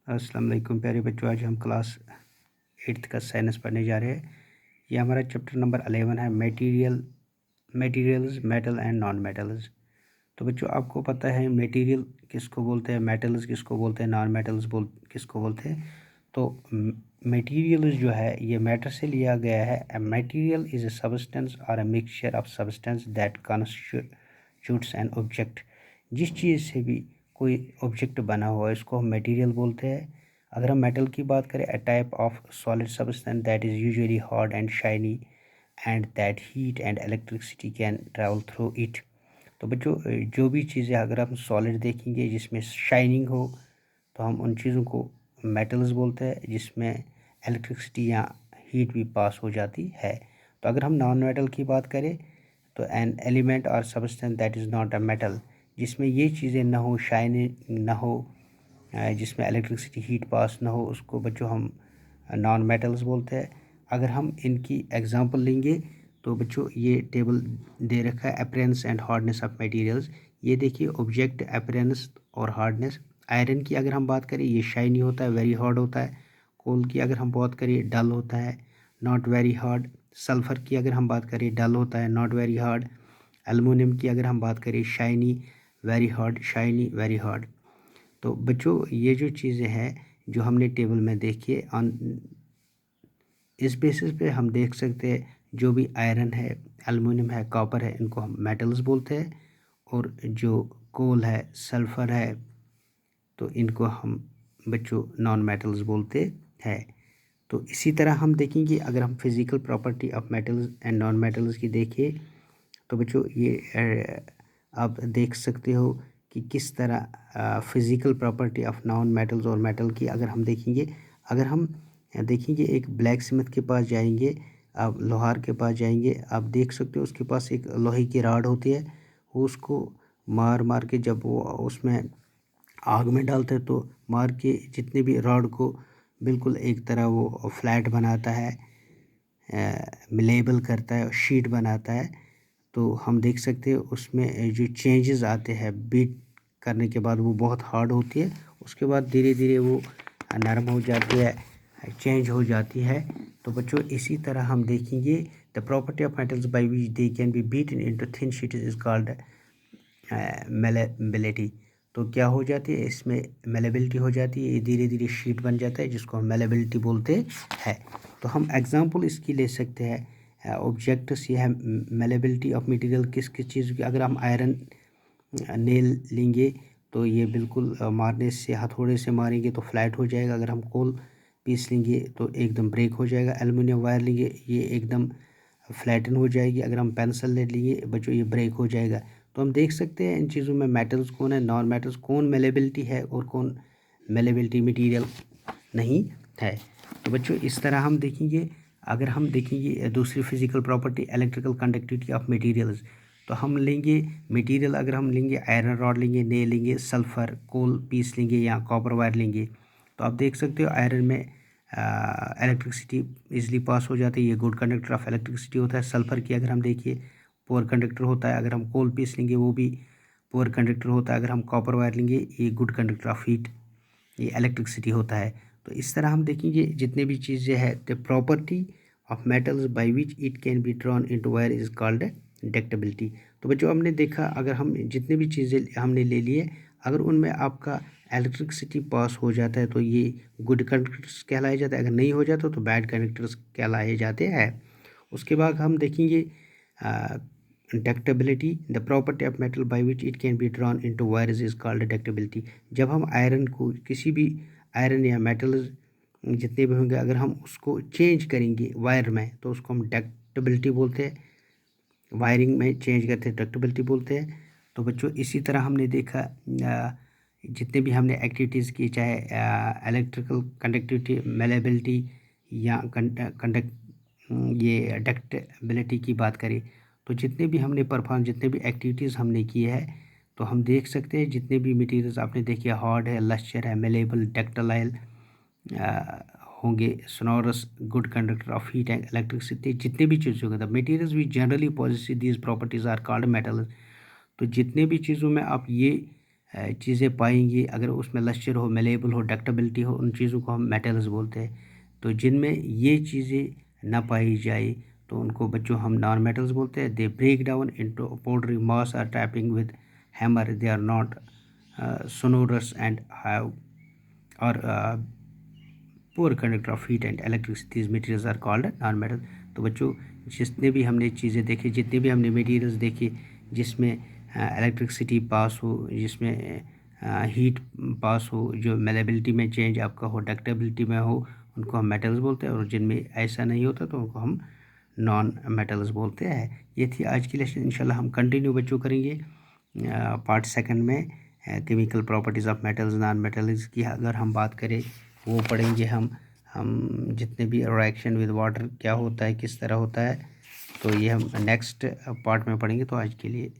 अस्सलाम वालेकुम प्यारे बच्चों। आज हम क्लास 8th का साइंस पढ़ने जा रहे हैं। ये हमारा चैप्टर नंबर 11 है, materials, metal and non metals. तो बच्चों आपको पता है मटेरियल किसको बोलते हैं, मेटल्स किसको बोलते हैं, नॉन मेटल्स किसको बोलते हैं। तो मटेरियल्स जो है ये मैटर से लिया गया है। A material is a substance और a mixture of substance that constitutes an object. जिस चीज़ से भी कोई ऑब्जेक्ट बना हुआ है इसको हम मटेरियल बोलते हैं। अगर हम मेटल की बात करें, a type of solid substance that is usually hard and shiny and that heat and electricity can travel through it. तो बच्चों जो भी चीज़ें अगर हम सॉलिड देखेंगे जिसमें शाइनिंग हो तो हम उन चीज़ों को मेटल्स बोलते हैं, जिसमें इलेक्ट्रिसिटी या हीट भी पास हो जाती है। तो अगर हम नॉन मेटल की बात करें तो एन एलिमेंट और substance that is not a metal, जिसमें ये चीज़ें ना हो, शाइनिंग ना हो, जिसमें इलेक्ट्रिसिटी हीट पास ना हो, उसको बच्चों हम नॉन मेटल्स बोलते हैं। अगर हम इनकी एग्जांपल लेंगे तो बच्चों ये टेबल दे रखा है, appearance and hardness of materials. ये देखिए ऑब्जेक्ट अपीयरेंस और हार्डनेस। आयरन की अगर हम बात करें ये शाइनी होता है, वेरी हार्ड होता है। कोल की अगर हम बात करें डल होता है, नॉट वेरी हार्ड। सल्फ़र की अगर हम बात करें डल होता है, नॉट वेरी हार्ड। एल्युमिनियम की अगर हम बात करें shiny, very hard, shiny, very hard. तो बच्चों ये जो चीज़ें हैं जो हमने टेबल में देखी है, ऑन इस बेसिस पे हम देख सकते हैं जो भी आयरन है, एल्युमिनियम है, कॉपर है, इनको हम मेटल्स बोलते हैं। और जो कोल है, सल्फ़र है, तो इनको हम बच्चों नॉन मेटल्स बोलते हैं। तो इसी तरह हम देखेंगे अगर हम physical property of metals and non metals की देखें तो बच्चों ये आप देख सकते हो कि किस तरह physical property of non metals और मेटल की अगर हम देखेंगे। अगर हम देखेंगे एक ब्लैक स्मिथ के पास जाएंगे, आप लोहार के पास जाएंगे, आप देख सकते हो उसके पास एक लोहे की राड होती है। वो उसको मार मार के जब वो उसमें आग में डालते हैं तो मार के जितने भी रॉड को बिल्कुल एक तरह वो फ्लैट बनाता है, मिलेबल करता है, शीट बनाता है। तो हम देख सकते हैं उसमें जो चेंजेस आते हैं बीट करने के बाद वो बहुत हार्ड होती है, उसके बाद धीरे धीरे वो नरम हो जाती है, चेंज हो जाती है। तो बच्चों इसी तरह हम देखेंगे the property of metals by which they can be beaten into thin sheet is called malleability. तो क्या हो जाती है, इसमें मेलेबिलिटी हो जाती है, ये धीरे धीरे शीट बन जाता है जिसको हम मेलेबिलिटी बोलते हैं। तो हम एग्जांपल इसकी ले सकते हैं ऑब्जेक्ट्स। ये है मेलेबिलिटी ऑफ मटेरियल किस किस चीज़ की। अगर हम आयरन नेल लेंगे तो ये बिल्कुल मारने से, हथौड़े से मारेंगे तो फ्लैट हो जाएगा। अगर हम कोल पीस लेंगे तो एकदम ब्रेक हो जाएगा। एल्युमिनियम वायर लेंगे ये एकदम फ्लैटन हो जाएगी। अगर हम पेंसिल ले लिए बच्चों ये ब्रेक हो जाएगा। तो हम देख सकते हैं इन चीज़ों में मेटल्स कौन है, नॉन मेटल्स कौन मेलेबिलिटी है और कौन मेलेबिलिटी मटेरियल नहीं है। तो बच्चों इस तरह हम देखेंगे। अगर हम देखेंगे दूसरी physical property electrical conductivity of materials, तो हम लेंगे मटेरियल, अगर हम लेंगे आयरन रॉड लेंगे, नेल लेंगे, सल्फ़र कोल पीस लेंगे या कॉपर वायर लेंगे, तो आप देख सकते हो आयरन में इलेक्ट्रिसिटी इजीली पास हो जाती है, ये गुड कंडक्टर ऑफ इलेक्ट्रिसिटी होता है। सल्फ़र की अगर हम देखिए पुअर कंडक्टर होता है। अगर हम कोल पीस लेंगे वो भी पुअर कंडक्टर होता है। अगर हम कॉपर वायर लेंगे ये गुड कंडक्टर ऑफ हीट, ये इलेक्ट्रिसिटी होता है। तो इस तरह हम देखेंगे जितने भी चीज़ें हैं, the property of metals by which it can be drawn into wire is called ductility. तो बच्चों हमने देखा अगर हम जितने भी चीज़ें हमने ले लिए, अगर उनमें आपका इलेक्ट्रिसिटी पास हो जाता है तो ये गुड कंडक्टर्स कहलाए जाते हैं, अगर नहीं हो जाता तो बैड कंडक्टर्स कहलाए जाते हैं। उसके बाद हम देखेंगे ductility, the property of metal by which it can be drawn into wires is called ductility. जब हम आयरन को, किसी भी आयरन या मेटल जितने भी होंगे, अगर हम उसको चेंज करेंगे वायर में तो उसको हम डक्टिबिलिटी बोलते हैं। वायरिंग में चेंज करते हैं, डक्टिबिलिटी बोलते हैं। तो बच्चों इसी तरह हमने देखा जितने भी हमने एक्टिविटीज़ की, चाहे इलेक्ट्रिकल कंडक्टिविटी, मेलेबिलिटी या ये डक्टिबिलिटी की बात करें, तो जितने भी हमने परफॉर्म, जितने भी एक्टिविटीज़ हमने की है, तो हम देख सकते हैं जितने भी मटेरियल्स आपने देखे, हार्ड है, लश्चर है, मेलेबल, डक्टाइल होंगे, sonorous, good conductor of heat and electricity, जितने भी चीज़ों का मटेरियल्स भी generally positive these properties are called metals. तो जितने भी चीज़ों में आप ये चीज़ें पाएंगे, अगर उसमें लश्चर हो, मेलेबल हो, डक्टेबिलिटी हो, उन चीज़ों को हम मेटल्स बोलते हैं। तो जिनमें ये चीज़ें ना पाई जाए तो उनको बच्चों हम नॉन मेटल्स बोलते हैं। They break down into powdery mass or tapping with hammer, they are not sonorous and have or poor conductor of heat and electricity. These materials are called non-metal. तो बच्चों जितने भी हमने चीज़ें देखी, जितने भी हमने मटेरियल्स देखे जिसमें इलेक्ट्रिसिटी पास हो, जिसमें हीट पास हो, जो मेलेबिलिटी में चेंज आपका हो, डक्टेबिलिटी में हो, उनको हम मेटल्स बोलते हैं। और जिनमें ऐसा नहीं होता तो उनको हम नॉन मेटल्स बोलते हैं। ये थी आज की लेक्चर। इंशाल्लाह हम कंटिन्यू बच्चों करेंगे पार्ट सेकंड में chemical properties of metals, non metals की अगर हम बात करें वो पढ़ेंगे हम जितने भी रिएक्शन विद वाटर क्या होता है, किस तरह होता है, तो ये हम नेक्स्ट पार्ट में पढ़ेंगे। तो आज के लिए